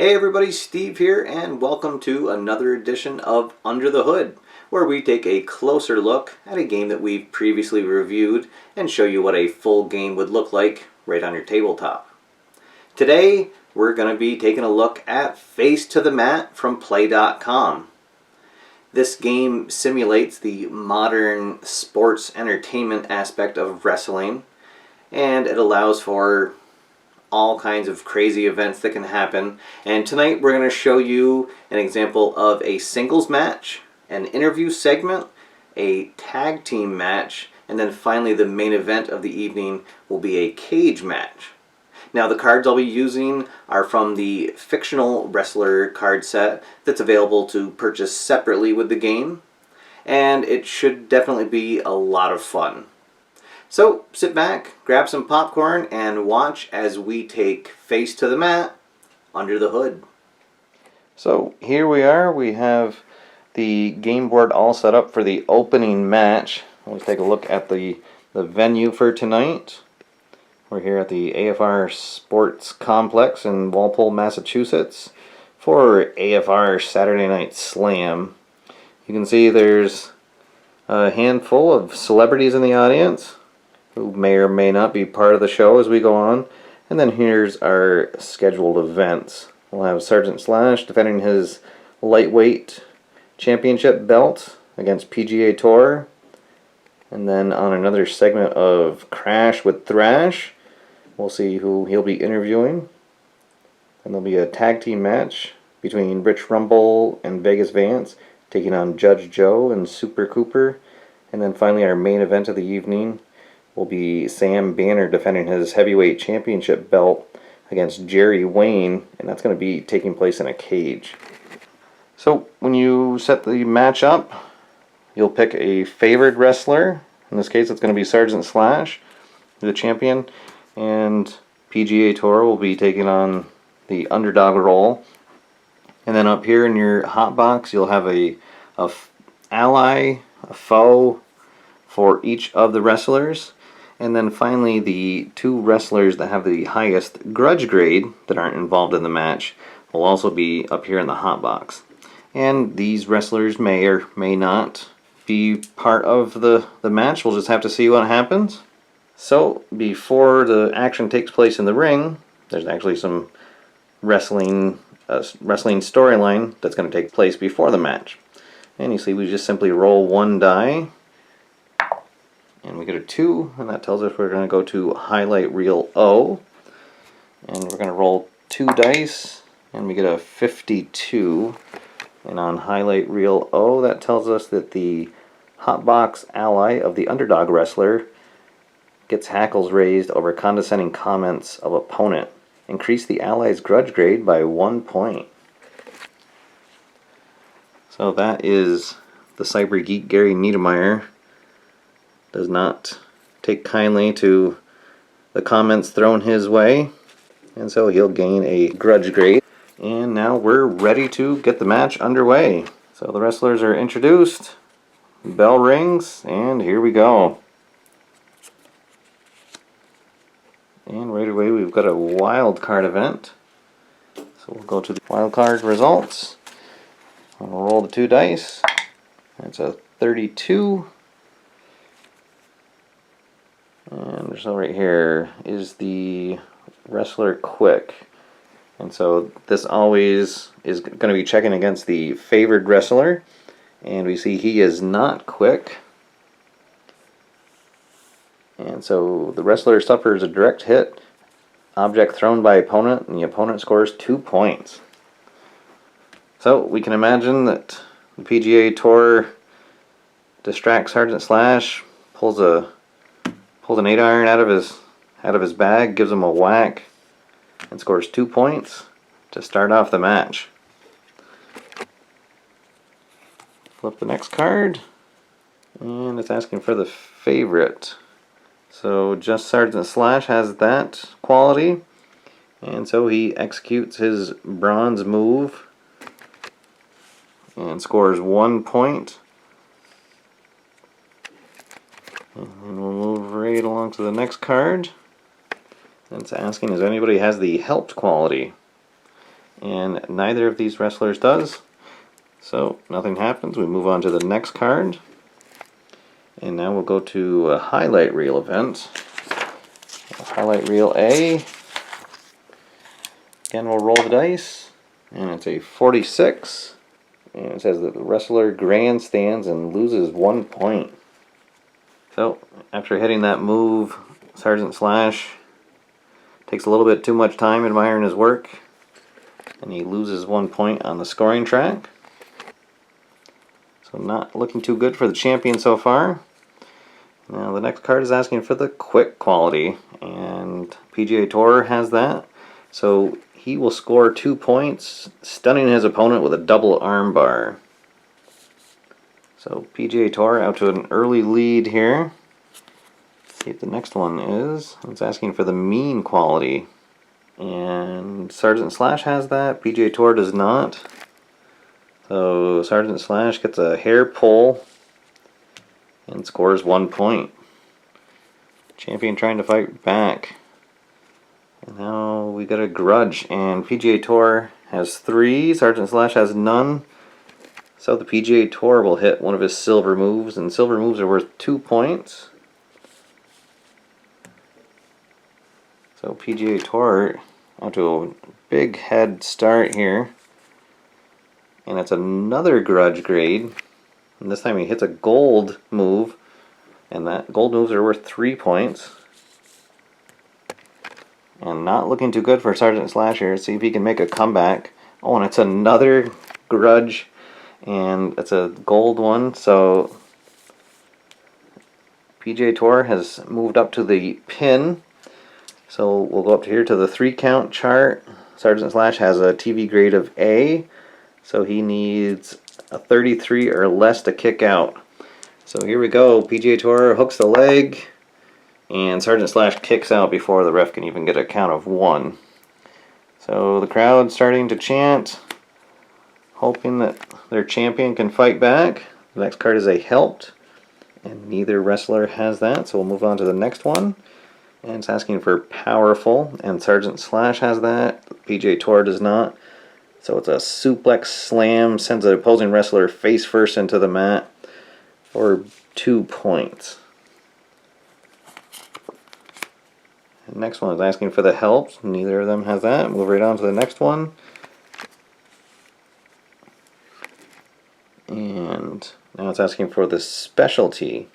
Hey everybody, Steve here, and welcome to another edition of Under the Hood, where we take a closer look at a game that we've previously reviewed and show you what a full game would look like right on your tabletop. Today, we're going to be taking a look at Face to the Mat from Play.com. This game simulates the modern sports entertainment aspect of wrestling, and it allows for all kinds of crazy events that can happen. And tonight we're going to show you an example of a singles match, an interview segment, a tag team match, and then finally the main event of the evening will be a cage match. Now the cards I'll be using are from the fictional wrestler card set that's available to purchase separately with the game, and it should definitely be a lot of fun. So sit back, grab some popcorn, and watch as we take Face to the Mat, Under the Hood. So here we are. We have the game board all set up for the opening match. Let's take a look at the venue for tonight. We're here at the AFR Sports Complex in Walpole, Massachusetts for AFR Saturday Night Slam. You can see there's a handful of celebrities in the audience who may or may not be part of the show as we go on. And then here's our scheduled events. We'll have Sergeant Slash defending his lightweight championship belt against PGA Tour. And then on another segment of Crash with Thrash, we'll see who he'll be interviewing. And there'll be a tag team match between Rich Rumble and Vegas Vance taking on Judge Joe and Super Cooper. And then finally our main event of the evening will be Sam Banner defending his heavyweight championship belt against Jerry Wayne, and that's going to be taking place in a cage. So when you set the match up, you'll pick a favored wrestler. In this case, it's going to be Sergeant Slash, the champion, and PGA Tour will be taking on the underdog role. And then up here in your hot box, you'll have a ally, a foe for each of the wrestlers. And then finally, the two wrestlers that have the highest grudge grade that aren't involved in the match will also be up here in the hot box. And these wrestlers may or may not be part of the match. We'll just have to see what happens. So before the action takes place in the ring, there's actually some wrestling storyline that's going to take place before the match. And you see we just simply roll one die. And we get a 2, and that tells us we're going to go to highlight reel O. And we're going to roll 2 dice, and we get a 52. And on highlight reel O, that tells us that the hotbox ally of the underdog wrestler gets hackles raised over condescending comments of opponent. Increase the ally's grudge grade by 1 point. So that is the cyber geek Gary Niedermeyer. Does not take kindly to the comments thrown his way, and so he'll gain a grudge grade. And now we're ready to get the match underway. So the wrestlers are introduced, bell rings, and here we go. And right away we've got a wild card event. So we'll go to the wild card results. We'll roll the 2 dice. That's a 32. And so right here is the wrestler quick. And so this always is going to be checking against the favored wrestler. And we see he is not quick. And so the wrestler suffers a direct hit, object thrown by opponent, and the opponent scores 2 points. So we can imagine that the PGA Tour distracts Sergeant Slash, pulls an 8-iron out of his bag, gives him a whack, and scores 2 points to start off the match. Flip the next card, and it's asking for the favorite. So just Sergeant Slash has that quality, and so he executes his bronze move and scores 1 point. And we'll move right along to the next card. And it's asking if anybody has the helped quality. and neither of these wrestlers does. So nothing happens. We move on to the next card. And now we'll go to a highlight reel event. Highlight reel A. Again, we'll roll the dice. And it's a 46. And it says that the wrestler grandstands and loses 1 point. So, after hitting that move, Sergeant Slash takes a little bit too much time admiring his work. And he loses 1 point on the scoring track. So not looking too good for the champion so far. Now the next card is asking for the quick quality, and PGA Tour has that. So he will score 2 points, stunning his opponent with a double arm bar. So PGA Tour out to an early lead here. Let's see what the next one is. It's asking for the mean quality. And Sergeant Slash has that, PGA Tour does not. So Sergeant Slash gets a hair pull and scores 1 point. Champion trying to fight back. And now we got a grudge, and PGA Tour has 3, Sergeant Slash has none. So the PGA Tour will hit one of his silver moves, and silver moves are worth 2 points. So PGA Tour onto a big head start here. And it's another grudge grade. And this time he hits a gold move. And that gold moves are worth 3 points. And not looking too good for Sergeant Slash here. See if he can make a comeback. Oh, and it's another grudge. And it's a gold one. So PGA Tour has moved up to the pin. So we'll go up here to the 3 count chart. Sergeant Slash has a TV grade of A. So he needs a 33 or less to kick out. So here we go. PGA Tour hooks the leg, and Sergeant Slash kicks out before the ref can even get a count of 1. So the crowd's starting to chant, hoping that their champion can fight back. The next card is a helped, and neither wrestler has that. So we'll move on to the next one. And it's asking for powerful, and Sergeant Slash has that. PGA Tour does not. So it's a suplex slam, sends the opposing wrestler face first into the mat for 2 points. The next one is asking for the helps. Neither of them has that. Move right on to the next one. And now it's asking for the specialty.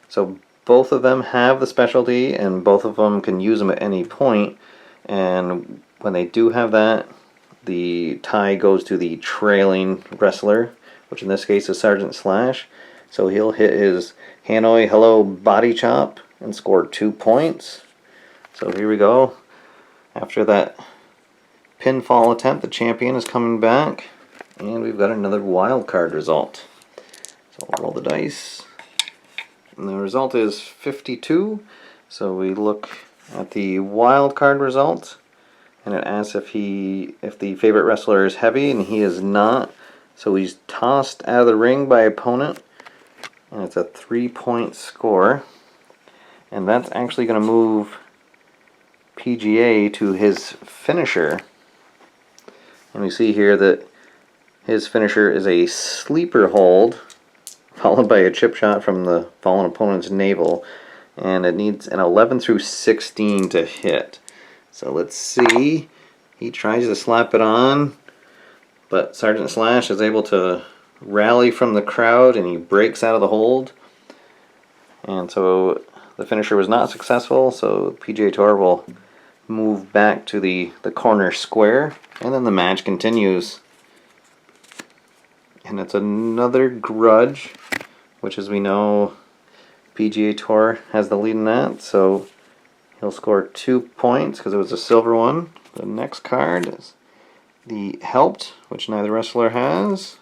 So both of them have the specialty, and both of them can use them at any point. And when they do have that, the tie goes to the trailing wrestler, which in this case is Sergeant Slash. So he'll hit his Hanoi Hello body chop and score 2 points. So here we go. After that pinfall attempt, the champion is coming back. And we've got another wild card result. So I'll roll the dice. And the result is 52. So we look at the wild card result. And it asks if the favorite wrestler is heavy, and he is not. So he's tossed out of the ring by opponent, and it's a 3-point score. And that's actually going to move PGA to his finisher. And we see here that his finisher is a sleeper hold, followed by a chip shot from the fallen opponent's navel. And it needs an 11 through 16 to hit. So let's see. He tries to slap it on, but Sergeant Slash is able to rally from the crowd, and he breaks out of the hold. And so the finisher was not successful, so PGA Tour will move back to the corner square, and then the match continues. And it's another grudge, which, as we know, PGA Tour has the lead in that, so he'll score 2 points because it was a silver one. The next card is the helped, which neither wrestler has.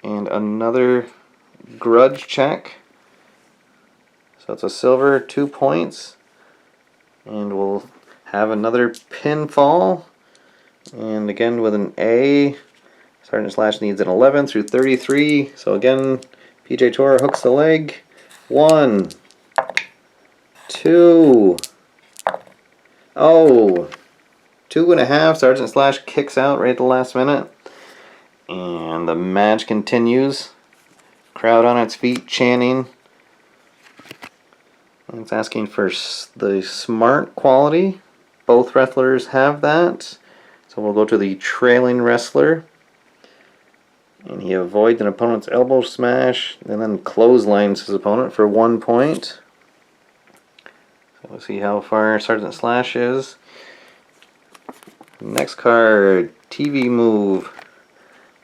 And another grudge check. So it's a silver, 2 points. And we'll have another pinfall. And again with an A. Sergeant Slash needs an 11 through 33. So again, PGA Tour hooks the leg. 1, 2. Oh, 2.5. Sergeant Slash kicks out right at the last minute. And the match continues. Crowd on its feet chanting. And it's asking for the smart quality. Both wrestlers have that. So we'll go to the trailing wrestler. And he avoids an opponent's elbow smash and then clotheslines his opponent for 1 point. So we'll see how far Sergeant Slash is. Next card, TV move.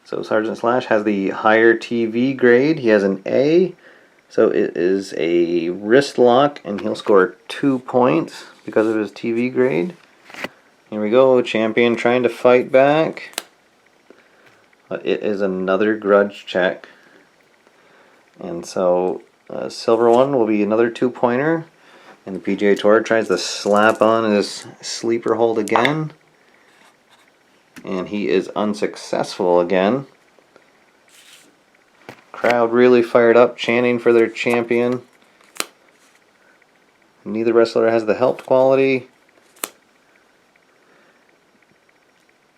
So Sergeant Slash has the higher TV grade. He has an A. So it is a wrist lock, and he'll score 2 points because of his TV grade. Here we go, champion trying to fight back. But it is another grudge check. And so a silver one will be another 2-pointer. And the PGA Tour tries to slap on his sleeper hold again. And he is unsuccessful again. Crowd really fired up, chanting for their champion. Neither wrestler has the help quality.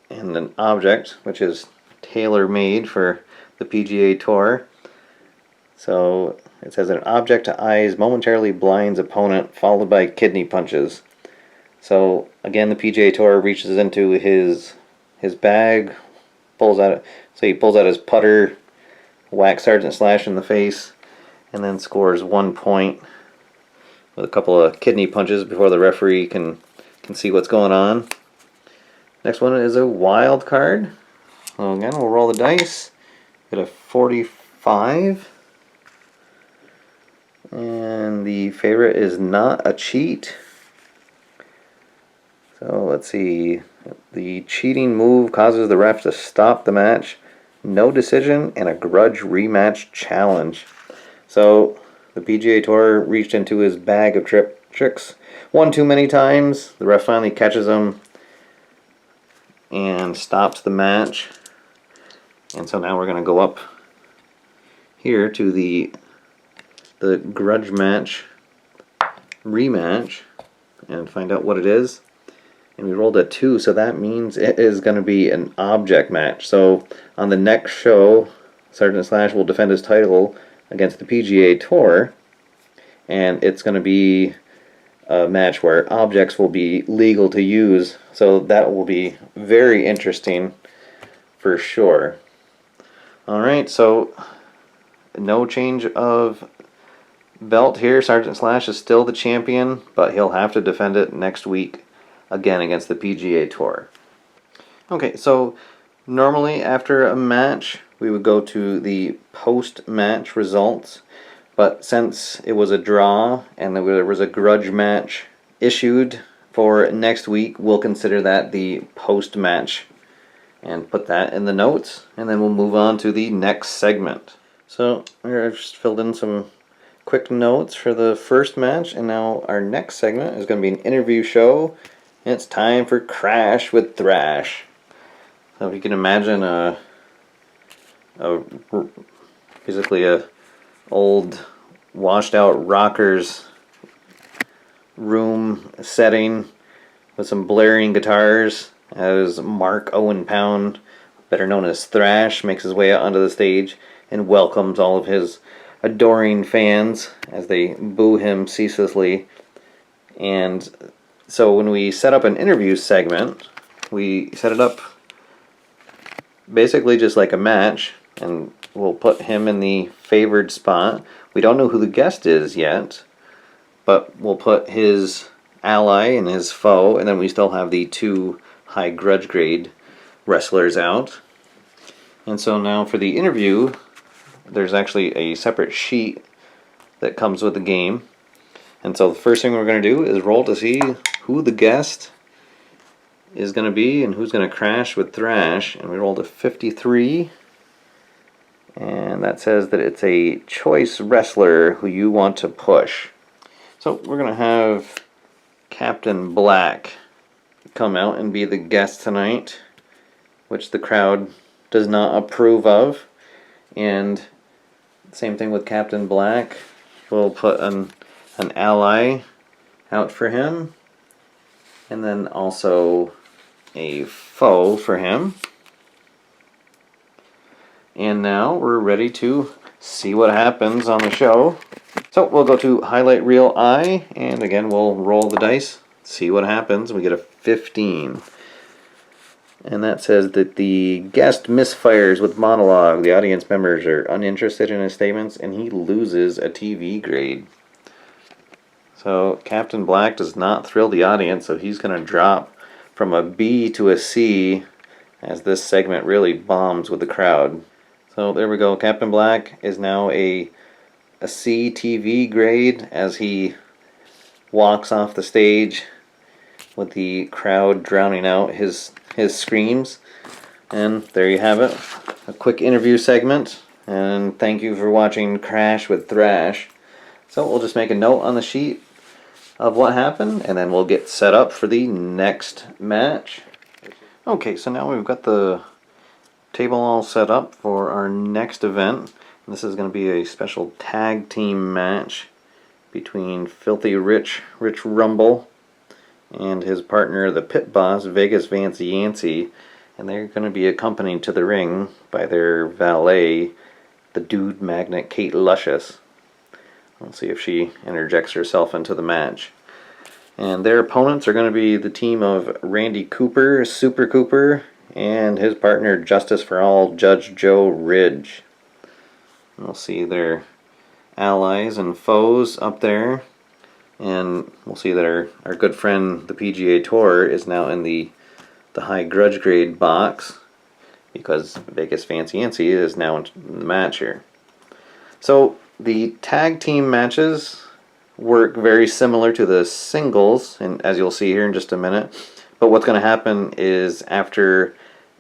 And an object, which is tailor-made for the PGA Tour. So it says an object to eyes momentarily blinds opponent, followed by kidney punches. So again, the PGA Tour reaches into his bag, pulls out. So he pulls out his putter, whacks Sergeant Slash in the face, and then scores 1 point with a couple of kidney punches before the referee can see what's going on. Next one is a wild card. So again, we'll roll the dice. Get a 45. And the favorite is not a cheat. So let's see. The cheating move causes the ref to stop the match. No decision and a grudge rematch challenge. So the PGA Tour reached into his bag of tricks one too many times. The ref finally catches him and stops the match. And so now we're going to go up here to the grudge match rematch and find out what it is. And we rolled a 2, so that means it is going to be an object match. So on the next show, Sergeant Slash will defend his title against the PGA Tour, and it's going to be a match where objects will be legal to use. So that will be very interesting for sure. Alright, so no change of belt here. Sergeant Slash is still the champion, but he'll have to defend it next week again against the PGA Tour. Okay, so normally after a match we would go to the post-match results, but since it was a draw and there was a grudge match issued for next week, we'll consider that the post-match and put that in the notes, and then we'll move on to the next segment. So I've just filled in some quick notes for the first match, and now our next segment is going to be an interview show, and it's time for Crash with Thrash. So if you can imagine basically a old washed out rocker's room setting with some blaring guitars as Mark Owen Pound, better known as Thrash, makes his way out onto the stage and welcomes all of his adoring fans as they boo him ceaselessly. And so when we set up an interview segment, we set it up basically just like a match, and we'll put him in the favored spot. We don't know who the guest is yet, but we'll put his ally and his foe, and then we still have the 2 high grudge grade wrestlers out. And so now for the interview, there's actually a separate sheet that comes with the game. And so the first thing we're going to do is roll to see who the guest is going to be and who's going to crash with Thrash. And we rolled a 53. And that says that it's a choice wrestler who you want to push. So we're going to have Captain Black come out and be the guest tonight, which the crowd does not approve of. And same thing with Captain Black. We'll put an ally out for him. And then also a foe for him. And now we're ready to see what happens on the show. So we'll go to highlight reel I, and again we'll roll the dice, see what happens. We get a 15. And that says that the guest misfires with monologue. The audience members are uninterested in his statements, and he loses a TV grade. So Captain Black does not thrill the audience, so he's going to drop from a B to a C as this segment really bombs with the crowd. So there we go. Captain Black is now a C TV grade as he walks off the stage with the crowd drowning out his screams. And there you have it. A quick interview segment. And thank you for watching Crash with Thrash. So we'll just make a note on the sheet of what happened, and then we'll get set up for the next match. Okay, so now we've got the table all set up for our next event. This is going to be a special tag team match between Filthy Rich Rumble and his partner, the pit boss, Vegas Vance Yancey, and they're going to be accompanied to the ring by their valet, the Dude Magnet Kate Luscious. We'll see if she interjects herself into the match. And their opponents are going to be the team of Randy Cooper, Super Cooper, and his partner, Justice for All, Judge Joe Ridge. We'll see their allies and foes up there. And we'll see that our good friend, the PGA Tour, is now in the high grudge grade box because Vegas Vance Yancey is now in the match here. So the tag team matches work very similar to the singles, and as you'll see here in just a minute. But what's going to happen is after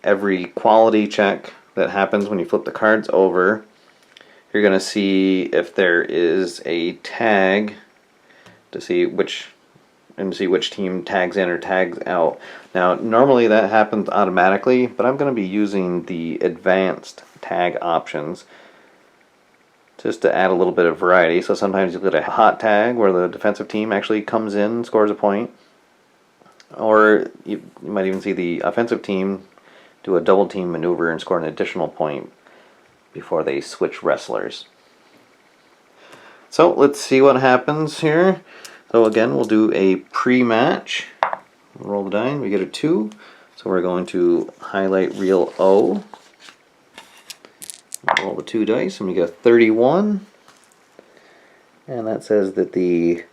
every quality check that happens when you flip the cards over, you're going to see if there is a tag to see which team tags in or tags out. Now, normally that happens automatically, but I'm going to be using the advanced tag options just to add a little bit of variety. So sometimes you get a hot tag where the defensive team actually comes in and scores a point. Or you might even see the offensive team do a double team maneuver and score an additional point before they switch wrestlers. So let's see what happens here. So again, we'll do a pre-match. Roll the die, we get a 2. So we're going to highlight reel O. Roll the 2 dice, and we get 31. And that says that the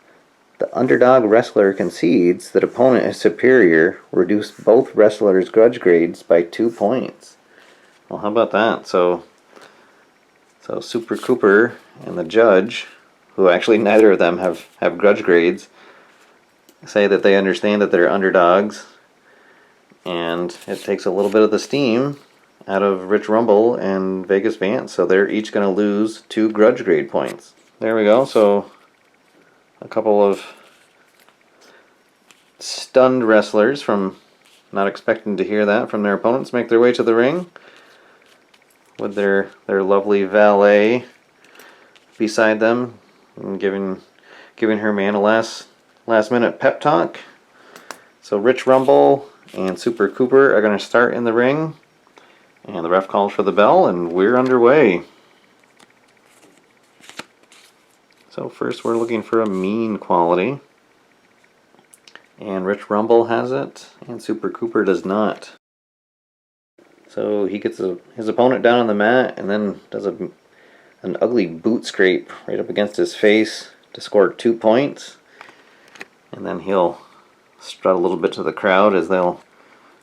underdog wrestler concedes that opponent is superior, reduce both wrestlers' grudge grades by 2 points. Well, how about that? So Super Cooper and the judge, who actually neither of them have grudge grades, say that they understand that they're underdogs, and it takes a little bit of the steam out of Rich Rumble and Vegas Vance, so they're each going to lose 2 grudge grade points. There we go. So a couple of stunned wrestlers from not expecting to hear that from their opponents make their way to the ring with their lovely valet beside them and giving her man a last minute pep talk. So Rich Rumble and Super Cooper are going to start in the ring. And the ref calls for the bell, and we're underway. So first we're looking for a mean quality. And Rich Rumble has it, and Super Cooper does not. So he gets his opponent down on the mat, and then does an ugly boot scrape right up against his face to score 2 points. And then he'll strut a little bit to the crowd as they'll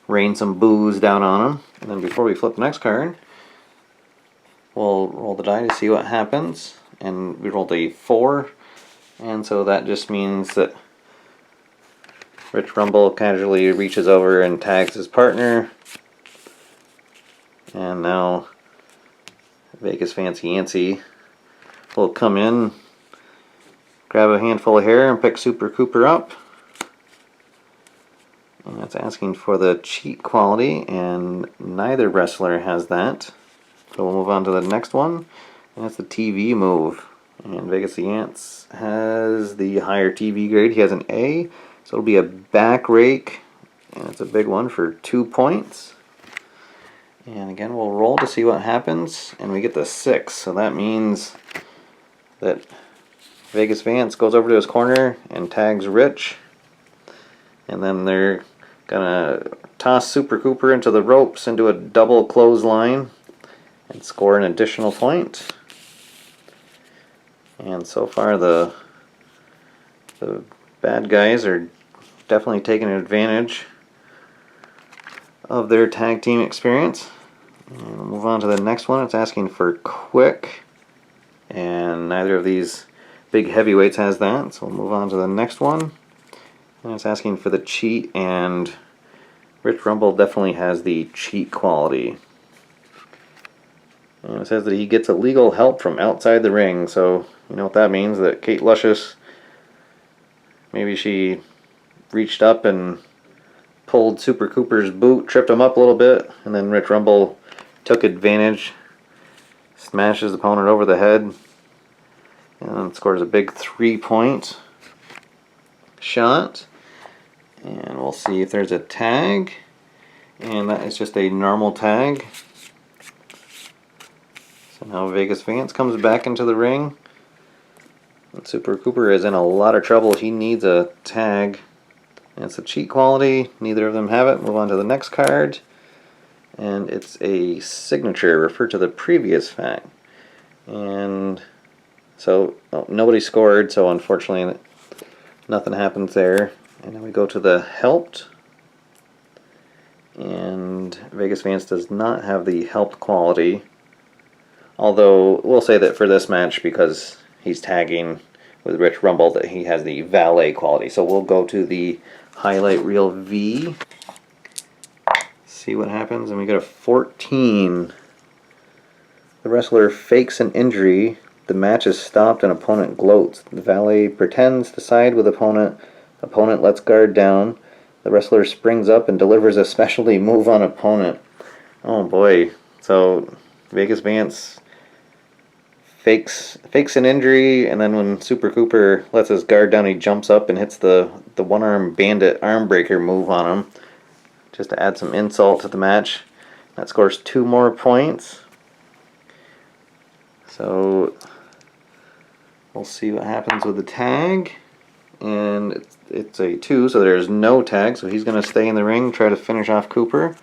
rain some boos down on him. And then before we flip the next card, we'll roll the die to see what happens. And we rolled a 4, and so that just means that Rich Rumble casually reaches over and tags his partner. And now Vegas Vance Yancey will come in, grab a handful of hair, and pick Super Cooper up. And that's asking for the cheat quality, and neither wrestler has that. So we'll move on to the next one, and that's the TV move. And Vegas Vance has the higher TV grade. He has an A, so it'll be a back rake and it's a big one for 2 points. And again, we'll roll to see what happens, and we get the 6, so that means that Vegas Vance goes over to his corner and tags Rich, and then they're gonna toss Super Cooper into the ropes into a double clothesline and score an additional point. And so far the bad guys are definitely taking advantage of their tag team experience. And we'll move on to the next one. It's asking for quick, and neither of these big heavyweights has that, so we'll move on to the next one. And it's asking for the cheat, and Rich Rumble definitely has the cheat quality. And it says that he gets illegal help from outside the ring, so you know what that means, that Kate Luscious, maybe she reached up and pulled Super Cooper's boot, tripped him up a little bit, and then Rich Rumble took advantage, smashes the opponent over the head, and scores a big 3-point shot. And we'll see if there's a tag, and that is just a normal tag. So now Vegas Vance comes back into the ring. And Super Cooper is in a lot of trouble. He needs a tag. And it's a cheat quality. Neither of them have it. Move on to the next card. And it's a signature. Refer to the previous fact. And so nobody scored, so unfortunately nothing happens there. And then we go to the helped. And Vegas Vance does not have the helped quality. Although we'll say that for this match, because he's tagging with Rich Rumble, that he has the valet quality. So we'll go to the highlight reel V. See what happens, and we get a 14. The wrestler fakes an injury. The match is stopped and opponent gloats. The valet pretends to side with opponent. Opponent lets guard down. The wrestler springs up and delivers a specialty move on opponent. Oh boy. So Vegas Vance fakes an injury, and then when Super Cooper lets his guard down, he jumps up and hits the one-arm bandit arm breaker move on him, just to add some insult to the match. That scores 2 more points. So we'll see what happens with the tag. And it's a 2, so there's no tag, so he's going to stay in the ring, try to finish off Cooper.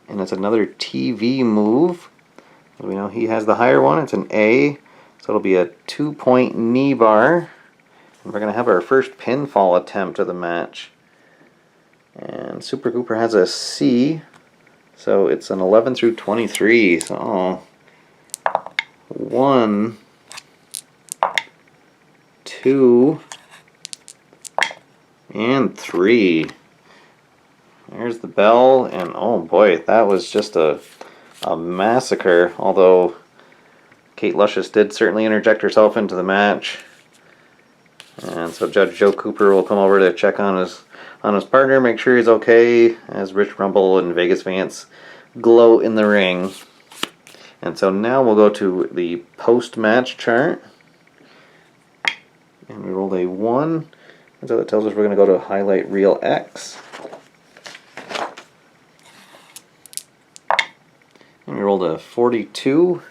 And it's another TV move. We know he has the higher one. It's an A, so it'll be a 2-point knee bar. And we're going to have our first pinfall attempt of the match. And Super Cooper has a C, so it's an 11 through 23. So 1, 2, and 3. There's the bell, and oh boy, that was just a massacre, although Kate Luscious did certainly interject herself into the match. And so Judge Joe Cooper will come over to check on his partner, make sure he's okay, as Rich Rumble and Vegas Vance glow in the ring. And so now we'll go to the post-match chart. And we rolled a 1. And so that tells us we're going to go to highlight reel X. And we rolled a 42.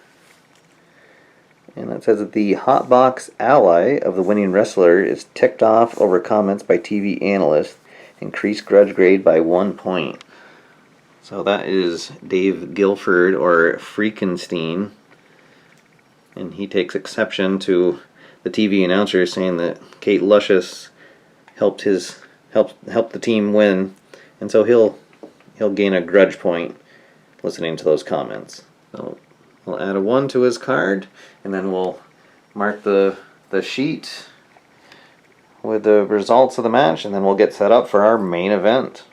And that says that the hotbox ally of the winning wrestler is ticked off over comments by TV analyst. Increased grudge grade by 1 point. So that is Dave Guilford, or Freakenstein. And he takes exception to the TV announcer saying that Kate Luscious helped the team win, and so he'll gain a grudge point listening to those comments. So we'll add a 1 to his card, and then we'll mark the sheet with the results of the match, and then we'll get set up for our main event.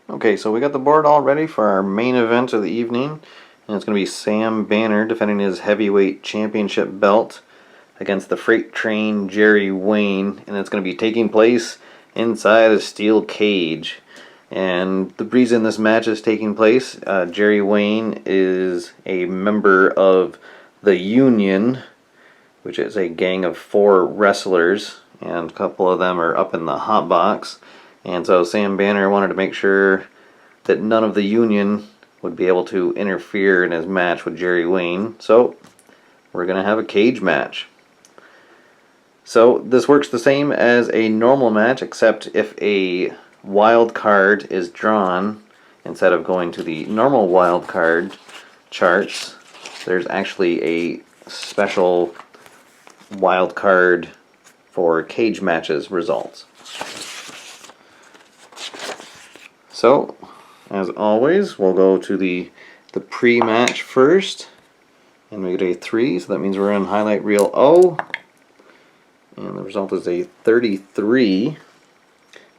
Okay, so we got the board all ready for our main event of the evening, and it's going to be Sam Banner defending his heavyweight championship belt against the freight train Jerry Wayne, and it's going to be taking place inside a steel cage. And the reason this match is taking place, Jerry Wayne is a member of the Union, which is a gang of 4 wrestlers, and a couple of them are up in the hot box. And so Sam Banner wanted to make sure that none of the Union would be able to interfere in his match with Jerry Wayne. So we're going to have a cage match. So this works the same as a normal match, except if a wild card is drawn, instead of going to the normal wild card charts, there's actually a special wild card for cage matches results. So, as always, we'll go to the pre-match first, and we get a 3, so that means we're on highlight reel O, and the result is a 33.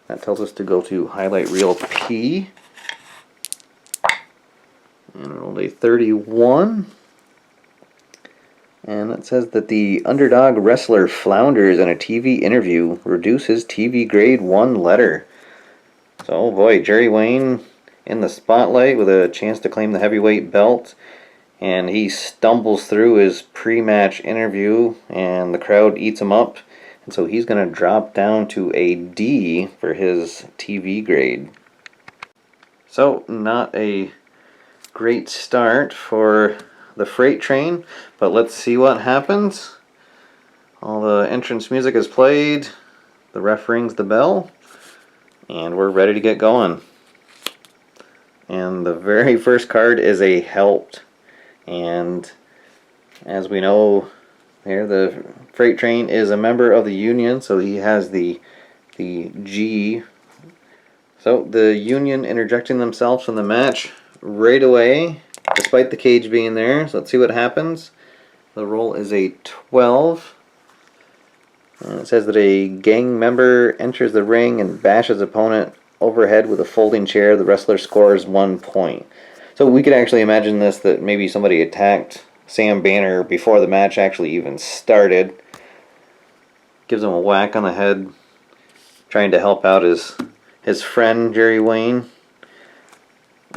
That tells us to go to highlight reel P, and rolled a 31. And it says that the underdog wrestler flounders in a TV interview, reduce his TV grade 1 letter. So, oh boy, Jerry Wayne in the spotlight with a chance to claim the heavyweight belt, and he stumbles through his pre-match interview, and the crowd eats him up, and so he's going to drop down to a D for his TV grade. So, not a great start for the freight train, but let's see what happens. All the entrance music is played, the ref rings the bell, and we're ready to get going. And the very first card is a helped, and as we know here, the freight train is a member of the Union, so he has the G. So the Union interjecting themselves in the match right away, despite the cage being there. So let's see what happens. The roll is a 12. And it says that a gang member enters the ring and bashes opponent overhead with a folding chair. The wrestler scores 1 point. So we could actually imagine this, that maybe somebody attacked Sam Banner before the match actually even started. Gives him a whack on the head, trying to help out his friend Jerry Wayne.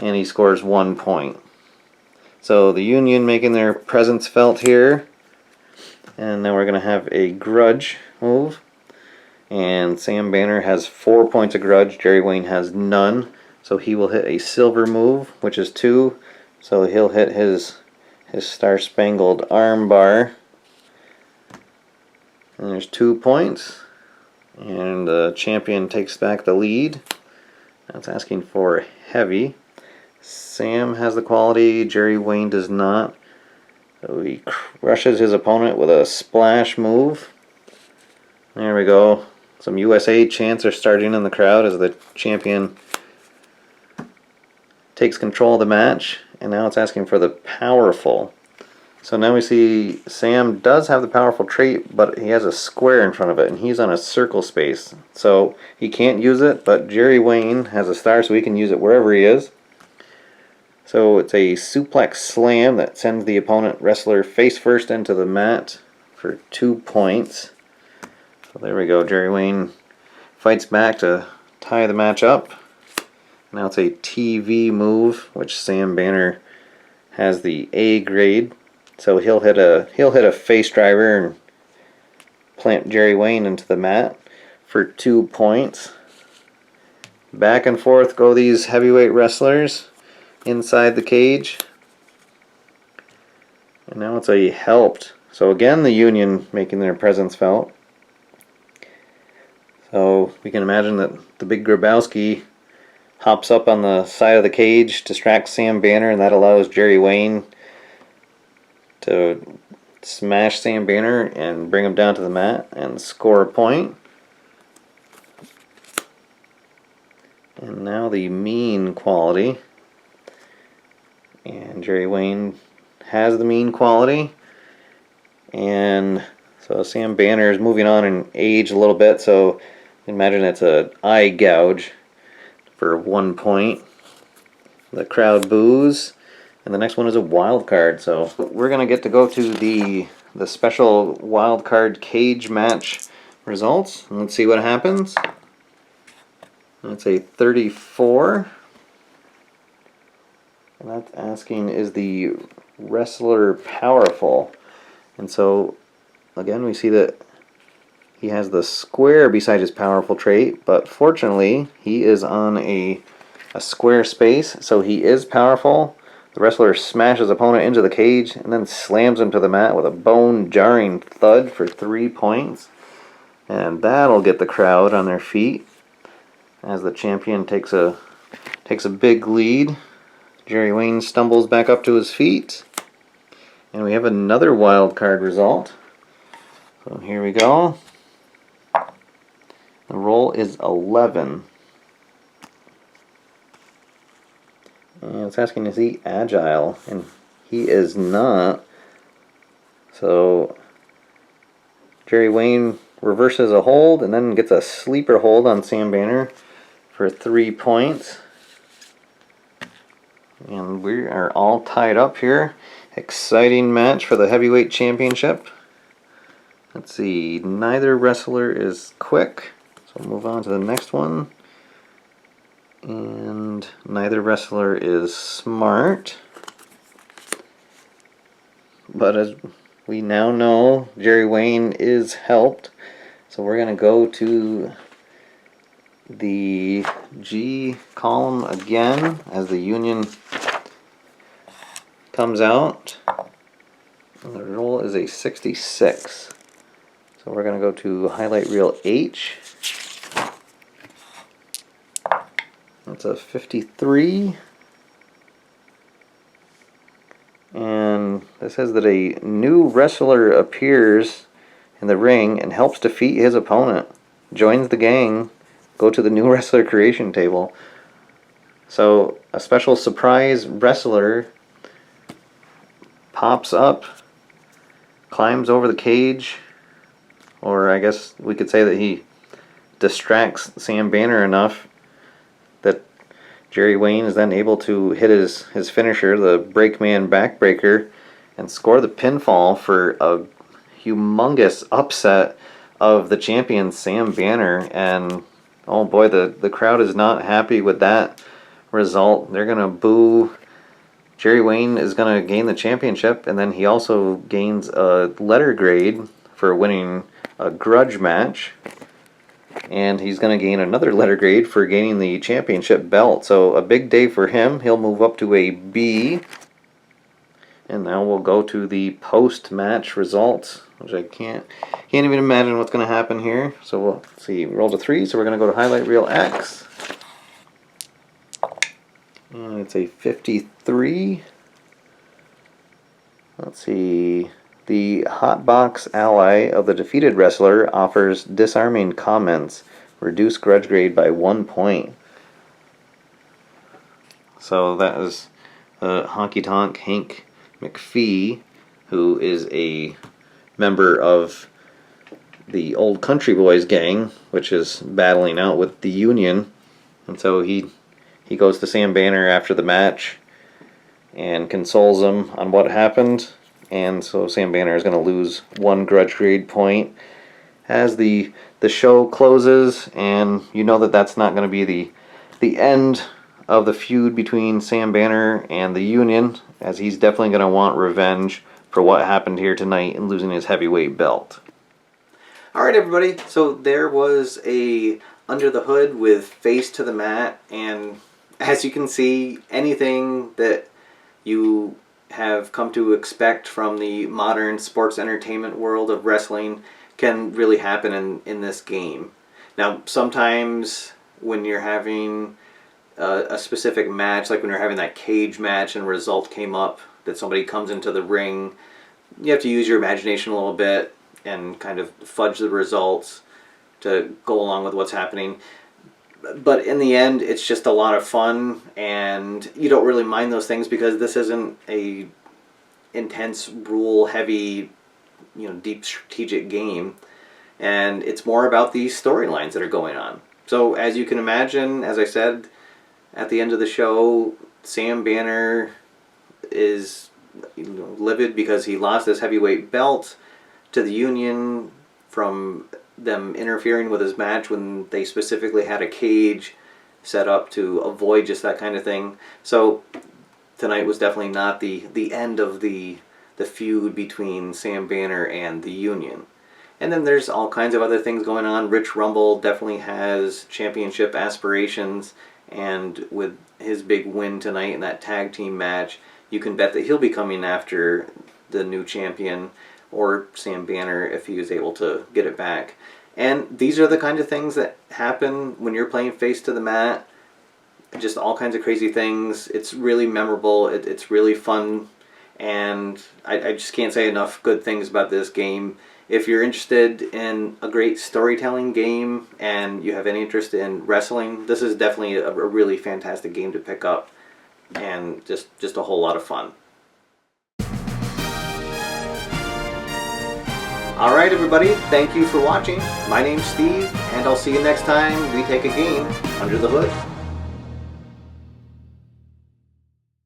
And he scores 1 point. So the Union making their presence felt here. And now we're going to have a grudge move. And Sam Banner has 4 points of grudge. Jerry Wayne has none. So he will hit a silver move, which is 2. So he'll hit his star-spangled arm bar. And there's 2 points. And the champion takes back the lead. That's asking for heavy. Sam has the quality, Jerry Wayne does not. So he crushes his opponent with a splash move. There we go. Some USA chants are starting in the crowd as the champion takes control of the match. And now it's asking for the powerful. So now we see Sam does have the powerful trait, but he has a square in front of it, and he's on a circle space. So he can't use it, but Jerry Wayne has a star, so he can use it wherever he is. So it's a suplex slam that sends the opponent wrestler face first into the mat for 2 points. So there we go. Jerry Wayne fights back to tie the match up. Now it's a TV move, which Sam Banner has the A grade. So he'll hit a face driver and plant Jerry Wayne into the mat for 2 points. Back and forth go these heavyweight wrestlers inside the cage. And now it's a helped. So again, the Union making their presence felt. So we can imagine that the big Grabowski hops up on the side of the cage, distracts Sam Banner, and that allows Jerry Wayne to smash Sam Banner and bring him down to the mat and score a point. And now the mean quality. And Jerry Wayne has the mean quality. And so Sam Banner is moving on in age a little bit, so imagine it's an eye gouge for 1 point. The crowd boos. And the next one is a wild card. So we're going to get to go to the special wild card cage match results. And let's see what happens. That's a 34. And that's asking, is the wrestler powerful? And so, again, we see that he has the square beside his powerful trait, but fortunately he is on a square space, so he is powerful. The wrestler smashes opponent into the cage and then slams him to the mat with a bone-jarring thud for 3 points. And that'll get the crowd on their feet as the champion takes a big lead. Jerry Wayne stumbles back up to his feet. And we have another wild card result. So here we go. The roll is 11. And it's asking, is he agile? And he is not. So Jerry Wayne reverses a hold and then gets a sleeper hold on Sam Banner for 3 points. And we are all tied up here. Exciting match for the heavyweight championship. Let's see, neither wrestler is quick, so we'll move on to the next one. And neither wrestler is smart. But as we now know, Jerry Wayne is helped. So we're going to go to the G column again as the Union comes out. And the roll is a 66. So we're going to go to highlight reel H. That's a 53. And this says that a new wrestler appears in the ring and helps defeat his opponent. Joins the gang. Go to the new wrestler creation table. So a special surprise wrestler pops up, climbs over the cage, or I guess we could say that he distracts Sam Banner enough that Jerry Wayne is then able to hit his finisher, the Breakman Backbreaker, and score the pinfall for a humongous upset of the champion Sam Banner. And oh boy, the crowd is not happy with that result. They're going to boo. Jerry Wayne is going to gain the championship, and then he also gains a letter grade for winning a grudge match. And he's going to gain another letter grade for gaining the championship belt. So a big day for him. He'll move up to a B. And now we'll go to the post-match results, which I can't even imagine what's going to happen here. So we'll see. We rolled a 3, so we're going to go to highlight reel X. And it's a 53. Let's see. The hotbox ally of the defeated wrestler offers disarming comments. Reduce grudge grade by 1 point. So that is Honky Tonk Hank McPhee, who is a member of the Old Country Boys gang, which is battling out with the Union. And so he goes to Sam Banner after the match and consoles him on what happened. And so Sam Banner is going to lose 1 grudge grade point as the show closes. And you know that that's not going to be the end of the feud between Sam Banner and the Union, as he's definitely going to want revenge for what happened here tonight and losing his heavyweight belt. Alright everybody, so there was a Under the Hood with Face to the Mat, and as you can see, anything that you have come to expect from the modern sports entertainment world of wrestling can really happen in this game. Now, sometimes when you're having a specific match, like when you're having that cage match and a result came up that somebody comes into the ring, you have to use your imagination a little bit and kind of fudge the results to go along with what's happening. But in the end, it's just a lot of fun, and you don't really mind those things because this isn't a intense, rule-heavy, deep strategic game, and it's more about these storylines that are going on. So as you can imagine, as I said, at the end of the show, Sam Banner is livid because he lost his heavyweight belt to the Union from them interfering with his match when they specifically had a cage set up to avoid just that kind of thing. So tonight was definitely not the end of the feud between Sam Banner and the Union. And then there's all kinds of other things going on. Rich Rumble definitely has championship aspirations, and with his big win tonight in that tag team match, you can bet that he'll be coming after the new champion, or Sam Banner if he was able to get it back. And these are the kind of things that happen when you're playing Face to the Mat. Just all kinds of crazy things. It's really memorable. It's really fun. And I just can't say enough good things about this game. If you're interested in a great storytelling game and you have any interest in wrestling, this is definitely a really fantastic game to pick up. And just a whole lot of fun. Alright everybody, thank you for watching. My name's Steve, and I'll see you next time we take a game under the hood.